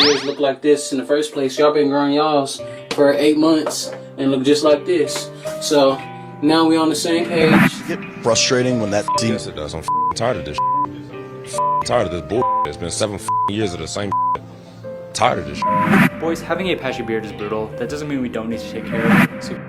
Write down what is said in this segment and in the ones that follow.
beards look like this in the first place. Y'all been growing y'all's for 8 months and look just like this. So now we on the same page. Get frustrating when that seems. Yes, it does. I'm tired of this. Tired of this bull. It's been 7 years of the same. Tired of this. Boys, having a patchy beard is brutal. That doesn't mean we don't need to take care of it. So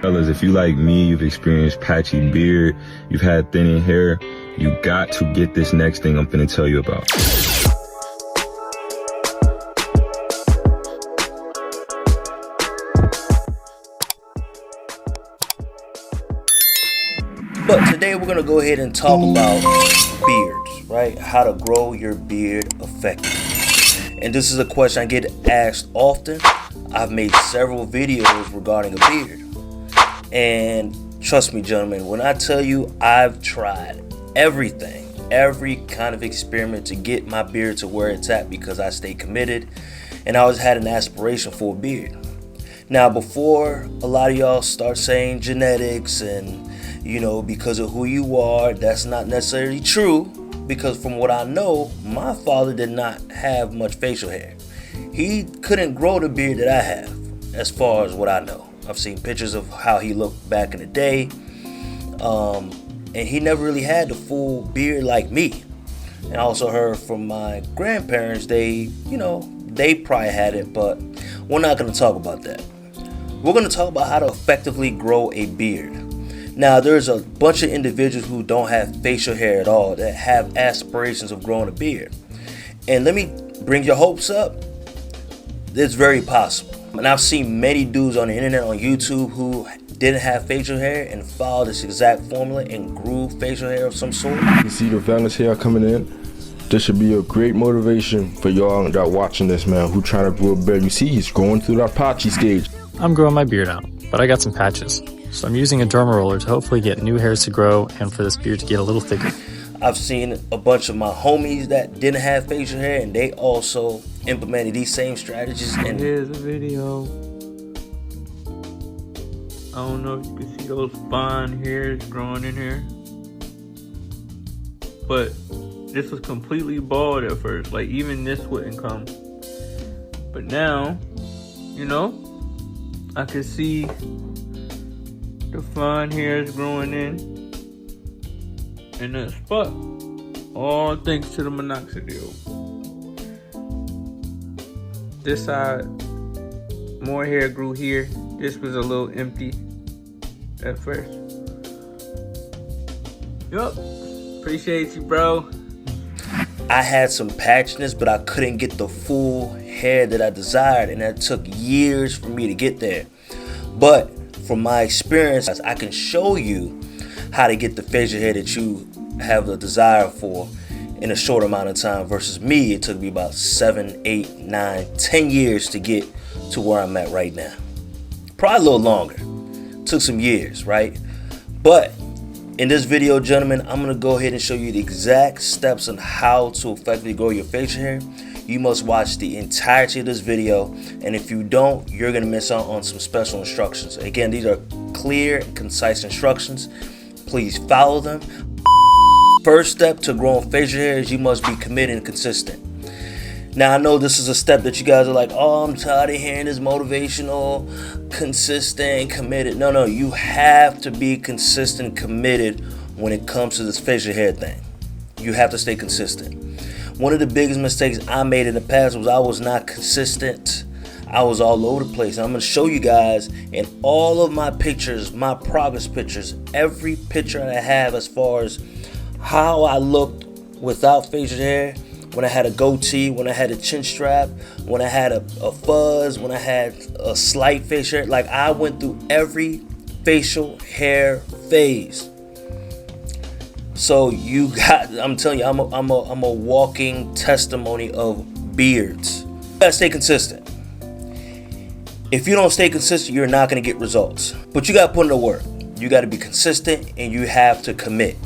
Fellas, if you like me, you've experienced patchy beard, you've had thinning hair, you got to get this next thing I'm finna tell you about. But today we're gonna go ahead and talk about beards, right? How to grow your beard effectively. And this is a question I get asked often. I've made several videos regarding a beard. And trust me, gentlemen, when I tell you I've tried everything, every kind of experiment to get my beard to where it's at because I stay committed and I always had an aspiration for a beard. Now, before a lot of y'all start saying genetics and, you know, because of who you are, that's not necessarily true, because from what I know, my father did not have much facial hair. He couldn't grow the beard that I have, as far as what I know. I've seen pictures of how he looked back in the day, and he never really had the full beard like me. And I also heard from my grandparents, they probably had it, but we're not going to talk about that. We're going to talk about how to effectively grow a beard. Now, there's a bunch of individuals who don't have facial hair at all that have aspirations of growing a beard. And let me bring your hopes up. It's very possible. And I've seen many dudes on the internet, on YouTube, who didn't have facial hair and followed this exact formula and grew facial hair of some sort. You see the Valence hair coming in? This should be a great motivation for y'all that are watching this, man, who trying to grow a beard. You see, he's going through that patchy stage. I'm growing my beard out, but I got some patches. So I'm using a derma roller to hopefully get new hairs to grow and for this beard to get a little thicker. I've seen a bunch of my homies that didn't have facial hair and they also implemented these same strategies. And here's a video. I don't know if you can see those fine hairs growing in here, but this was completely bald at first. Like, even this wouldn't come, but now, you know, I can see the fine hairs growing in that spot, all thanks to the Minoxidil. This side, more hair grew here. This was a little empty at first. Yup, appreciate you, bro. I had some patchiness, but I couldn't get the full hair that I desired, and that took years for me to get there. But from my experience, I can show you how to get the facial hair that you have the desire for in a short amount of time, versus me, it took me about 7, 8, 9, 10 years to get to where I'm at right now. Probably a little longer. Took some years, right? But in this video, gentlemen, I'm going to go ahead and show you the exact steps on how to effectively grow your facial hair. You must watch the entirety of this video, and if you don't, you're going to miss out on some special instructions. Again, these are clear and concise instructions. Please follow them. First step to growing facial hair is you must be committed and consistent. Now, I know this is a step that you guys are like, oh, I'm tired of hearing this motivational, consistent, committed. No, you have to be consistent, committed when it comes to this facial hair thing. You have to stay consistent. One of the biggest mistakes I made in the past was I was not consistent. I was all over the place. And I'm going to show you guys in all of my pictures, my progress pictures, every picture I have as far as how I looked without facial hair, when I had a goatee, when I had a chin strap, when I had a fuzz, when I had a slight facial hair. Like, I went through every facial hair phase. So I'm telling you, I'm a walking testimony of beards. You gotta stay consistent. If you don't stay consistent, you're not gonna get results. But you gotta put in the work. You gotta be consistent and you have to commit.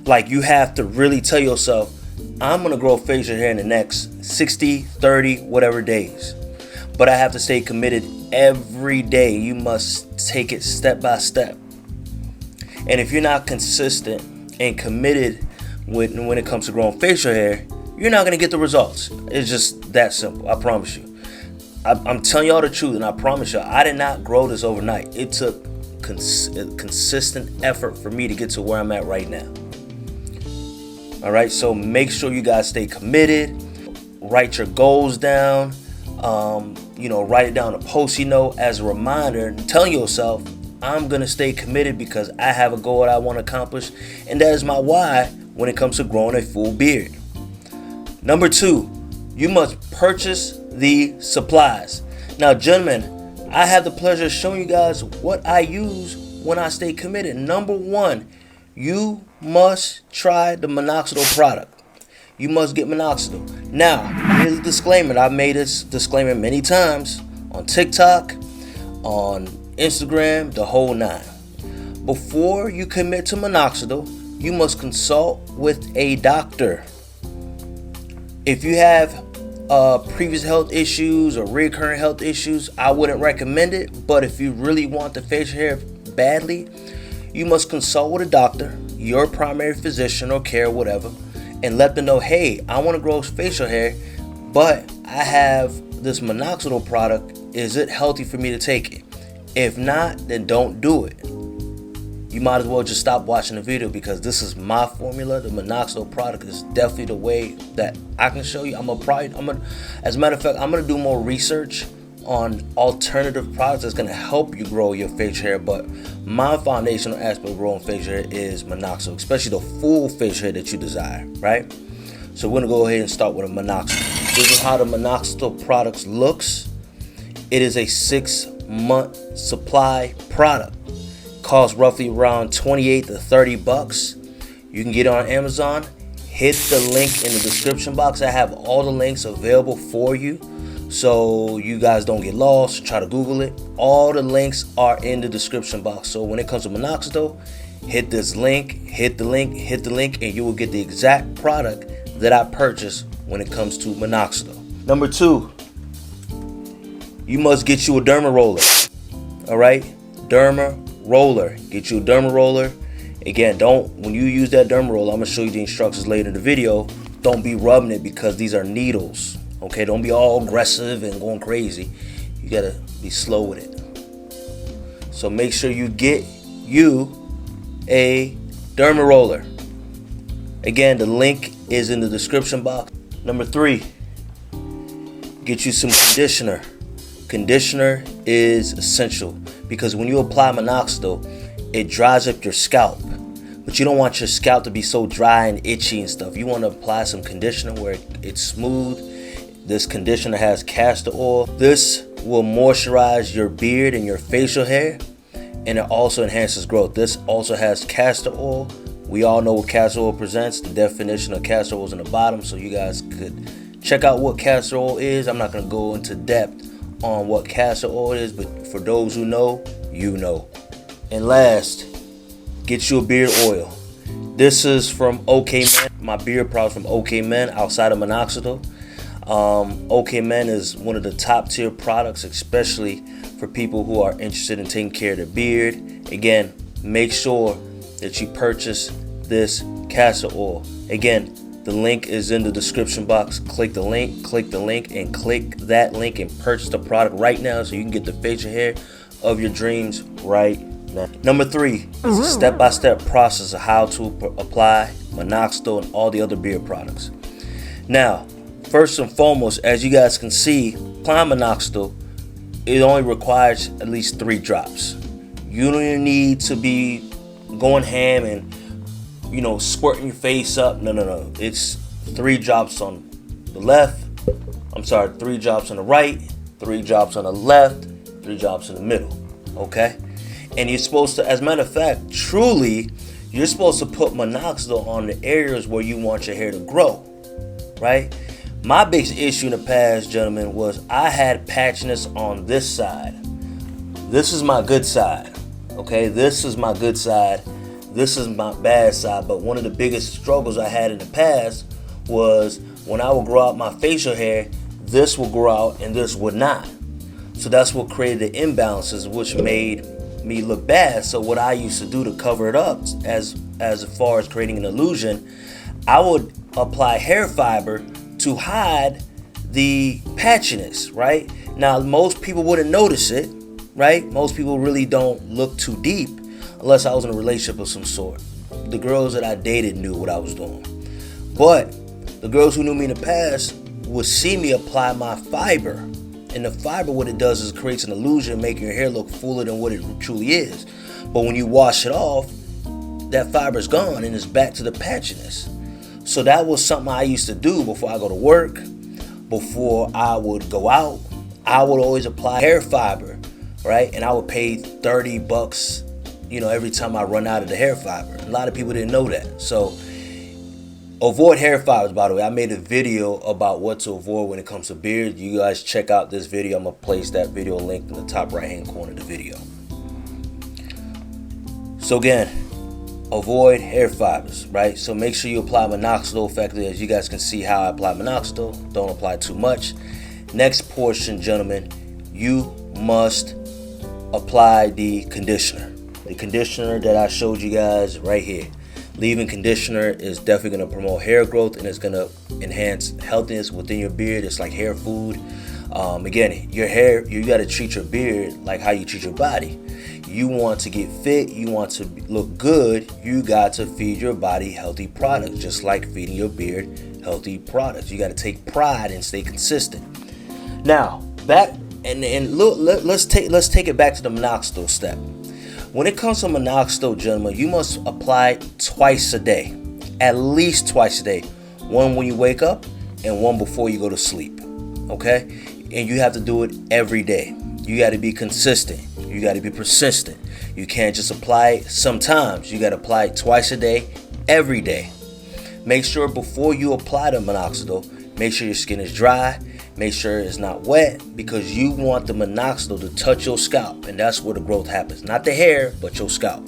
Like, you have to really tell yourself, I'm gonna grow facial hair in the next 60, 30, whatever days. But I have to stay committed every day. You must take it step by step. And if you're not consistent and committed when it comes to growing facial hair, you're not going to get the results. It's just that simple. I promise you. I'm telling y'all the truth, and I promise y'all, I did not grow this overnight. It took consistent effort for me to get to where I'm at right now. All right, so make sure you guys stay committed. Write your goals down. Write it down a Post-it note as a reminder, and telling yourself, I'm gonna stay committed because I have a goal that I want to accomplish, and that is my why when it comes to growing a full beard. Number 2, you must purchase the supplies. Now, gentlemen, I have the pleasure of showing you guys what I use when I stay committed. Number 1, you must try the Minoxidil product. You must get Minoxidil. Now, here's a disclaimer. I've made this disclaimer many times on TikTok, on Instagram, the whole 9. Before you commit to Minoxidil, you must consult with a doctor. If you have previous health issues or recurrent health issues, I wouldn't recommend it. But if you really want the facial hair badly, you must consult with a doctor, your primary physician or care, whatever, and let them know, hey, I want to grow facial hair, but I have this Minoxidil product. Is it healthy for me to take it? If not, then don't do it. You might as well just stop watching the video, because this is my formula. The Minoxidil product is definitely the way that I can show you. As a matter of fact, I'm gonna do more research on alternative products that's gonna help you grow your facial hair. But my foundational aspect of growing facial hair is Minoxidil, especially the full facial hair that you desire, right? So we're gonna go ahead and start with a Minoxidil. This is how the Minoxidil products looks. It is a 6-month supply product. Costs roughly around 28 to 30 bucks. You can get it on Amazon. Hit the link in the description box. I have all the links available for you, so you guys don't get lost. Try to Google it. All the links are in the description box. So when it comes to Minoxidil, hit this link, hit the link, and you will get the exact product that I purchased when it comes to Minoxidil. Number 2, you must get you a derma roller. All right, derma roller. Get you a derma roller. Again, when you use that derma roller, I'm gonna show you the instructions later in the video. Don't be rubbing it, because these are needles. Okay, don't be all aggressive and going crazy. You gotta be slow with it. So make sure you get you a derma roller. Again, the link is in the description box. Number 3, get you some conditioner. Conditioner is essential, because when you apply Minoxidil, it dries up your scalp. But you don't want your scalp to be so dry and itchy and stuff. You want to apply some conditioner where it's smooth. This conditioner has castor oil. This will moisturize your beard and your facial hair, and it also enhances growth. This also has castor oil. We all know what castor oil presents. The definition of castor oil is in the bottom, so you guys could check out what castor oil is. I'm not going to go into depth on what castor oil is, but for those who know, you know. And last, get you a beard oil. This is from OK Men. My beard products from OK Men outside of Minoxidil. OK Men is one of the top tier products, especially for people who are interested in taking care of their beard. Again, make sure that you purchase this castor oil. Again, the link is in the description box. Click the link, and click that link and purchase the product right now, so you can get the facial hair of your dreams right now. Number 3 is a step-by-step process of how to apply Minoxidil and all the other beard products. Now, first and foremost, as you guys can see, applying Minoxidil, it only requires at least 3 drops. You don't even need to be going ham and squirting your face up. No. It's 3 drops on the left. 3 drops on the right, 3 drops on the left, 3 drops in the middle. Okay? And you're supposed to, as a matter of fact, truly, you're supposed to put Minoxidil on the areas where you want your hair to grow. Right? My biggest issue in the past, gentlemen, was I had patchiness on this side. This is my good side. Okay? This is my good side. This is my bad side. But one of the biggest struggles I had in the past was when I would grow out my facial hair, this would grow out and this would not. So that's what created the imbalances, which made me look bad. So what I used to do to cover it up, as far as creating an illusion, I would apply hair fiber to hide the patchiness, right? Now, most people wouldn't notice it, right? Most people really don't look too deep unless I was in a relationship of some sort. The girls that I dated knew what I was doing. But the girls who knew me in the past would see me apply my fiber. And the fiber, what it does is it creates an illusion, making your hair look fuller than what it truly is. But when you wash it off, that fiber is gone and it's back to the patchiness. So that was something I used to do before I go to work, before I would go out. I would always apply hair fiber, right? And I would pay $30, every time I run out of the hair fiber. A lot of people didn't know that. So avoid hair fibers, by the way. I made a video about what to avoid when it comes to beard. You guys check out this video. I'm going to place that video link in the top right-hand corner of the video. So again, avoid hair fibers, right? So make sure you apply minoxidil effectively. As you guys can see how I apply minoxidil. Don't apply too much. Next portion, gentlemen, you must apply the conditioner. The conditioner that I showed you guys right here. Leave-in conditioner is definitely going to promote hair growth, and it's going to enhance healthiness within your beard. It's like hair food. Again, your hair, you got to treat your beard like how you treat your body. You want to get fit, you want to look good, you got to feed your body healthy products, just like feeding your beard healthy products. You got to take pride and stay consistent. Now, back and look, let's take it back to the minoxidil step. When it comes to minoxidil, gentlemen, you must apply twice a day, at least twice a day. One when you wake up and one before you go to sleep, okay? And you have to do it every day. You got to be consistent. You got to be persistent. You can't just apply it sometimes. You got to apply it twice a day, every day. Make sure before you apply the minoxidil, make sure your skin is dry. Make sure it's not wet, because you want the minoxidil to touch your scalp, and that's where the growth happens. Not the hair, but your scalp.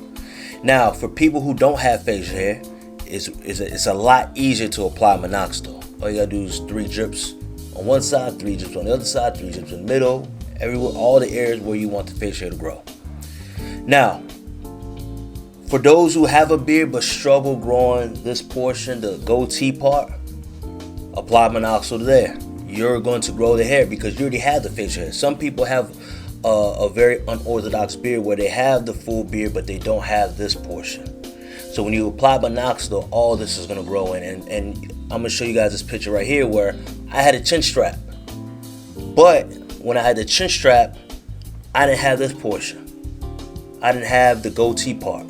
Now, for people who don't have facial hair, it's a lot easier to apply minoxidil. All you gotta do is 3 drips on one side, 3 drips on the other side, 3 drips in the middle, everywhere, all the areas where you want the facial hair to grow. Now, for those who have a beard but struggle growing this portion, the goatee part, apply minoxidil there. You're going to grow the hair because you already have the facial hair. Some people have a very unorthodox beard where they have the full beard but they don't have this portion. So when you apply minoxidil, all this is going to grow in. And I'm going to show you guys this picture right here where I had a chin strap. But when I had the chin strap, I didn't have this portion. I didn't have the goatee part.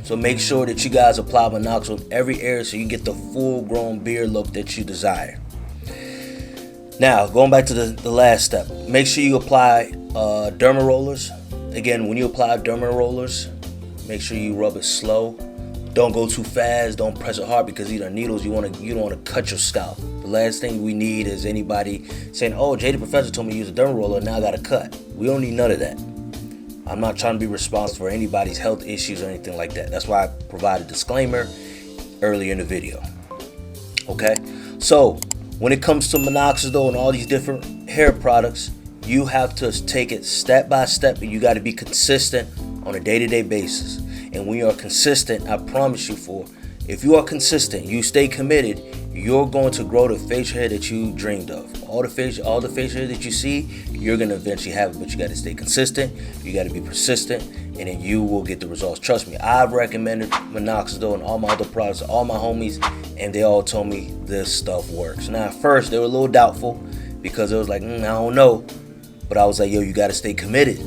So make sure that you guys apply minoxidil in every area so you get the full grown beard look that you desire. Now, going back to the last step, make sure you apply derma rollers. Again, when you apply derma rollers, make sure you rub it slow. Don't go too fast. Don't press it hard, because these are needles. You don't want to cut your scalp. The last thing we need is anybody saying, "Oh, Jay the Professor told me to use a derma roller, now I got to cut." We don't need none of that. I'm not trying to be responsible for anybody's health issues or anything like that. That's why I provide a disclaimer earlier in the video. Okay? So, when it comes to minoxidil and all these different hair products, you have to take it step by step, and you got to be consistent on a day-to-day basis. And when you are consistent, I promise you, if you are consistent, you stay committed, you're going to grow the facial hair that you dreamed of. All the facial hair that you see, you're going to eventually have it, but you got to stay consistent, you got to be persistent, and then you will get the results. Trust me, I've recommended minoxidil and all my other products to all my homies, and they all told me this stuff works. Now, at first, they were a little doubtful, because it was like, I don't know. But I was like, yo, you got to stay committed.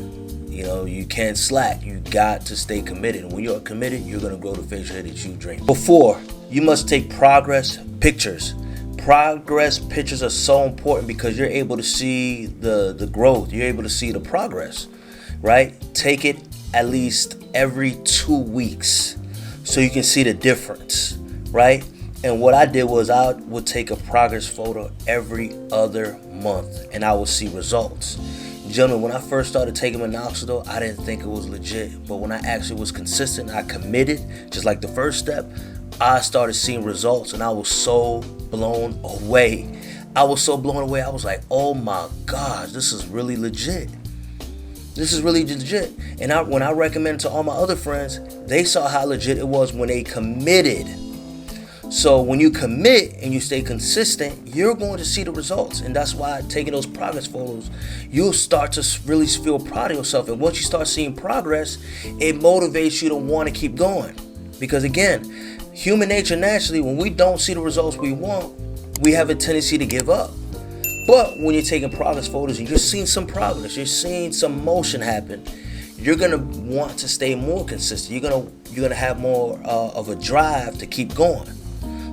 You can't slack. You got to stay committed. And when you're committed, you're going to grow the facial hair that you dream. Before, you must take progress pictures. Progress pictures are so important because you're able to see the growth. You're able to see the progress, right? Take it at least every 2 weeks so you can see the difference, right? And what I did was I would take a progress photo every other month, and I would see results. Gentlemen, when I first started taking minoxidil, I didn't think it was legit. But when I actually was consistent, I committed, just like the first step, I started seeing results, and I was so blown away. I was like, oh my gosh, this is really legit. This is really legit. And when I recommend it to all my other friends, they saw how legit it was when they committed. So when you commit and you stay consistent, you're going to see the results. And that's why taking those progress photos, you'll start to really feel proud of yourself. And once you start seeing progress, it motivates you to want to keep going. Because again, human nature naturally, when we don't see the results we want, we have a tendency to give up. But when you're taking progress photos and you're seeing some progress, you're seeing some motion happen, you're gonna want to stay more consistent. You're gonna have more of a drive to keep going.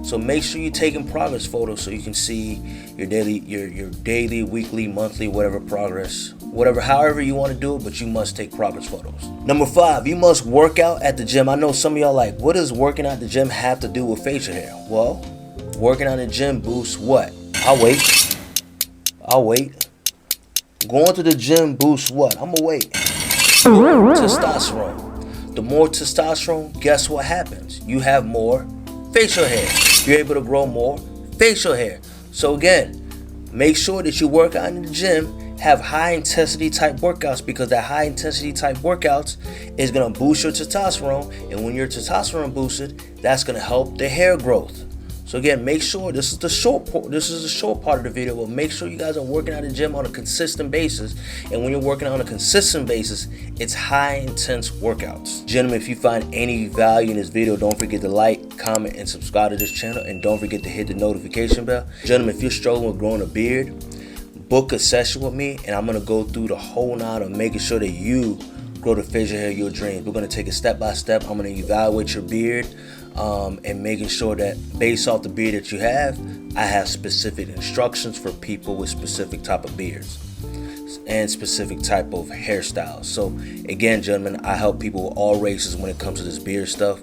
So make sure you're taking progress photos so you can see your daily, weekly, monthly, whatever progress, however you want to do it, but you must take progress photos. Number 5, you must work out at the gym. I know some of y'all like, what does working out at the gym have to do with facial hair? Well, working out at the gym boosts what? I'll wait. Going to the gym boosts what? I'm gonna wait. Testosterone. The more testosterone, guess what happens? You have more facial hair. You're able to grow more facial hair. So again, make sure that you work out in the gym, have high intensity type workouts, because that high intensity type workouts is gonna boost your testosterone, and when your testosterone boosted, that's gonna help the hair growth. So again, make sure this is the short part of the video, but make sure you guys are working out in the gym on a consistent basis. And when you're working on a consistent basis, it's high intense workouts. Gentlemen, if you find any value in this video, don't forget to like, comment, and subscribe to this channel, and don't forget to hit the notification bell. Gentlemen, if you're struggling with growing a beard, book a session with me, and I'm gonna go through the whole nine of making sure that you grow the facial hair of your dreams. We're gonna take it step by step. I'm gonna evaluate your beard. And making sure that based off the beard that you have, I have specific instructions for people with specific type of beards and specific type of hairstyles. So again, gentlemen, I help people of all races when it comes to this beard stuff.